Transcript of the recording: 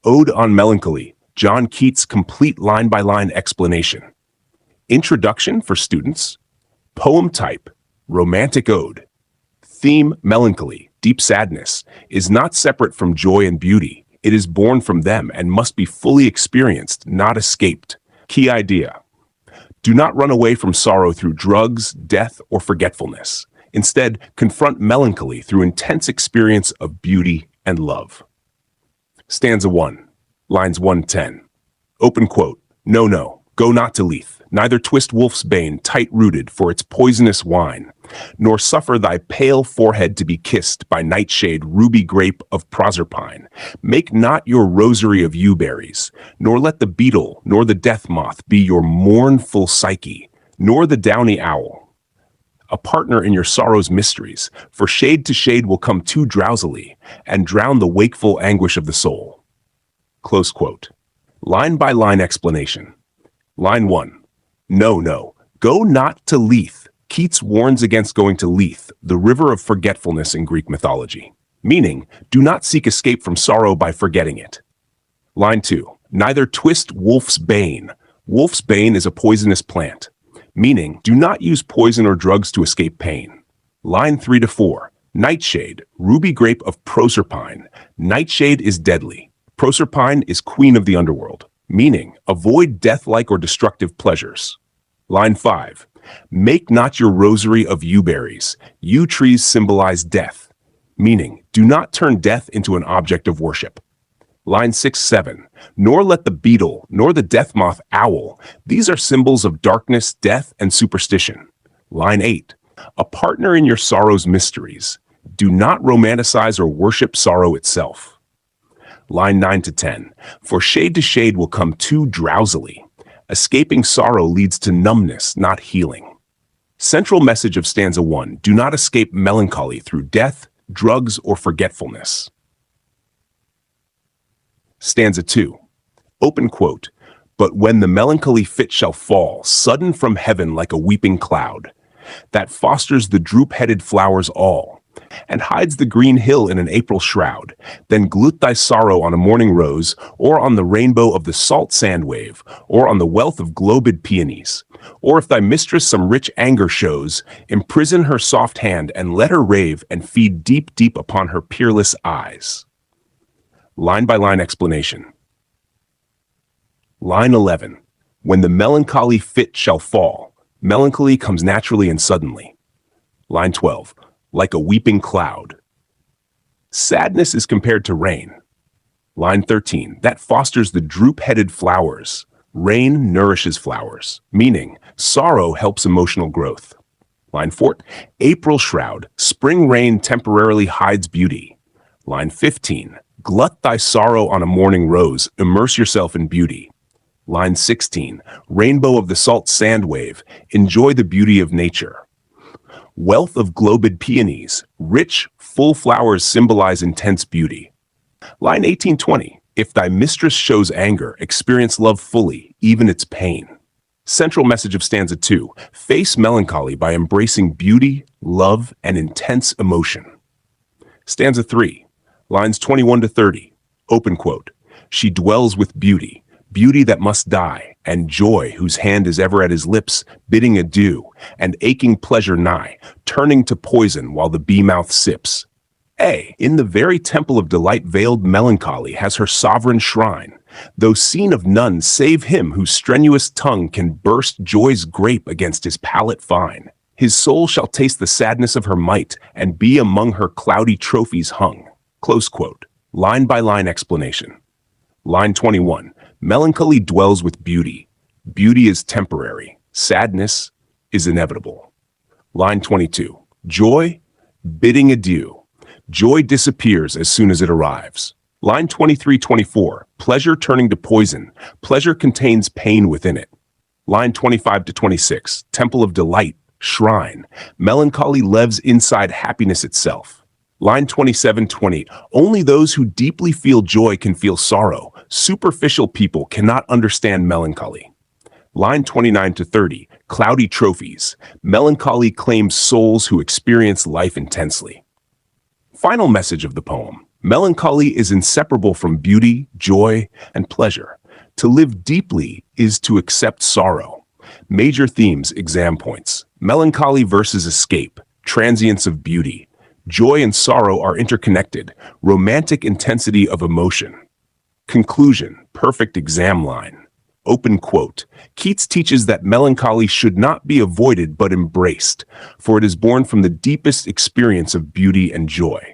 Ode on Melancholy, John Keats' complete line-by-line explanation. Introduction for students. Poem type, romantic ode. Theme, melancholy, deep sadness, is not separate from joy and beauty. It is born from them and must be fully experienced, not escaped. Key idea. Do not run away from sorrow through drugs, death, or forgetfulness. Instead, confront melancholy through intense experience of beauty and love. Stanza 1, lines 1-10. Open quote. No, no, go not to Lethe, neither twist wolf's bane tight-rooted for its poisonous wine, nor suffer thy pale forehead to be kissed by nightshade ruby grape of Proserpine. Make not your rosary of yew-berries, nor let the beetle nor the death moth be your mournful Psyche, nor the downy owl a partner in your sorrow's mysteries, for shade to shade will come too drowsily, and drown the wakeful anguish of the soul. Close quote. Line-by-line explanation. Line 1. No, no, go not to Lethe. Keats warns against going to Lethe, the river of forgetfulness in Greek mythology, meaning, do not seek escape from sorrow by forgetting it. Line 2. Neither twist wolf's bane. Wolf's bane is a poisonous plant, meaning, do not use poison or drugs to escape pain. Line 3-4. Nightshade, ruby grape of Proserpine. Nightshade is deadly. Proserpine is queen of the underworld, meaning, avoid death-like or destructive pleasures. Line 5. Make not your rosary of yew-berries. Yew trees symbolize death, meaning, do not turn death into an object of worship. Line 6-7. Nor let the beetle, nor the death moth owl. These are symbols of darkness, death, and superstition. Line 8. A partner in your sorrow's mysteries. Do not romanticize or worship sorrow itself. Line 9-10. For shade to shade will come too drowsily. Escaping sorrow leads to numbness, not healing. Central message of stanza 1. Do not escape melancholy through death, drugs, or forgetfulness. Stanza 2. Open quote. But when the melancholy fit shall fall, sudden from heaven like a weeping cloud, that fosters the droop-headed flowers all, and hides the green hill in an April shroud, then glut thy sorrow on a morning rose, or on the rainbow of the salt sand wave, or on the wealth of globed peonies. Or if thy mistress some rich anger shows, imprison her soft hand, and let her rave, and feed deep, deep upon her peerless eyes. Line-by-line explanation. Line 11. When the melancholy fit shall fall, melancholy comes naturally and suddenly. Line 12. Like a weeping cloud. Sadness is compared to rain. Line 13. That fosters the droop-headed flowers. Rain nourishes flowers, meaning sorrow helps emotional growth. Line 14. April shroud. Spring rain temporarily hides beauty. Line 15. Glut thy sorrow on a morning rose, immerse yourself in beauty. Line 16, rainbow of the salt sand wave, enjoy the beauty of nature. Wealth of globed peonies, rich, full flowers symbolize intense beauty. Line 18-20, if thy mistress shows anger, experience love fully, even its pain. Central message of stanza 2, face melancholy by embracing beauty, love, and intense emotion. Stanza 3, lines 21-30, open quote, she dwells with beauty, beauty that must die, and joy whose hand is ever at his lips, bidding adieu, and aching pleasure nigh, turning to poison while the bee-mouth sips. In the very temple of delight veiled melancholy has her sovereign shrine, though seen of none save him whose strenuous tongue can burst joy's grape against his palate fine. His soul shall taste the sadness of her might, and be among her cloudy trophies hung. Close quote. Line-by-line explanation. Line 21. Melancholy dwells with beauty. Beauty is temporary. Sadness is inevitable. Line 22. Joy, bidding adieu. Joy disappears as soon as it arrives. Line 23-24. Pleasure turning to poison. Pleasure contains pain within it. Line 25-26. Temple of delight, shrine. Melancholy lives inside happiness itself. Line 27-20, only those who deeply feel joy can feel sorrow. Superficial people cannot understand melancholy. Line 29-30, cloudy trophies. Melancholy claims souls who experience life intensely. Final message of the poem. Melancholy is inseparable from beauty, joy, and pleasure. To live deeply is to accept sorrow. Major themes, exam points. Melancholy versus escape, transience of beauty. Joy and sorrow are interconnected, romantic intensity of emotion. Conclusion, perfect exam line. Open quote. Keats teaches that melancholy should not be avoided but embraced, for it is born from the deepest experience of beauty and joy.